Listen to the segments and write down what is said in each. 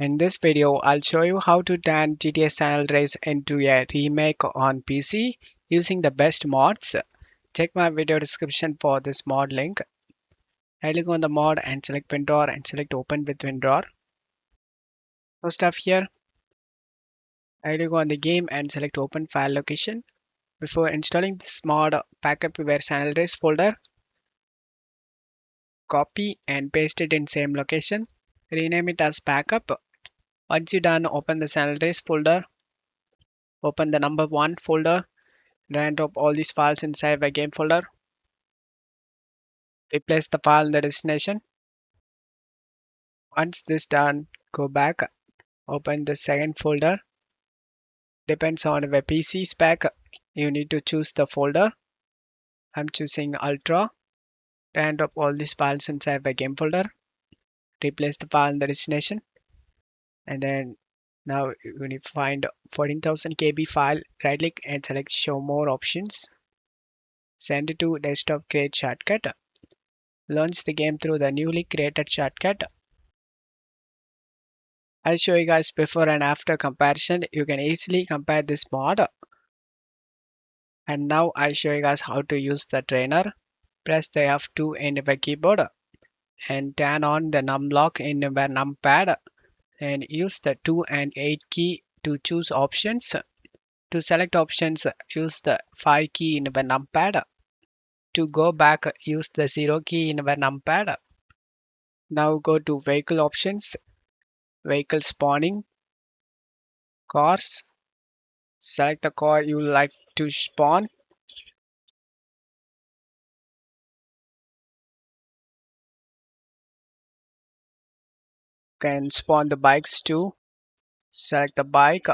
In this video, I'll show you how to turn GTA San Andreas into a remake on PC using the best mods. Check my video description for this mod link. I click on the mod and select WinRAR and select open with WinRAR. First off here, I click on the game and select open file location. Before installing this mod, backup your San Andreas folder, copy and paste it in same location. Rename it as backup. Once you're done, open the San Andreas folder, open the number 1 folder, drag and drop all these files inside the game folder. Replace the file in the destination. Once this done, go back, open the second folder. Depends on the PC spec. You need to choose the folder. I'm choosing Ultra. Drag and drop all these files inside the game folder. Replace the file in the destination. And then now you need to find 14,000 KB file. Right click and select show more options. Send it to desktop create shortcut. Launch the game through the newly created shortcut. I'll show you guys before and after comparison. You can easily compare this mod. And now I show you guys how to use the trainer. Press the F2 in the keyboard and turn on the num lock in the numpad and use the 2 and 8 key to choose options. To select options, use the 5 key in the numpad. To go back, use the 0 key in the numpad. Now go to vehicle options, vehicle spawning, cars. Select the car you like to spawn. Can spawn the bikes too. Select the bike.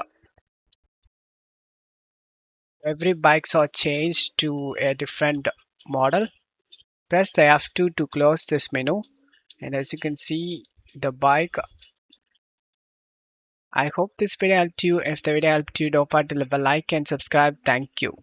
Every bikes are changed to a different model. Press the F2 to close this menu. And as you can see, the bike. I hope this video helped you. If the video helped you, don't forget to leave a like and subscribe. Thank you.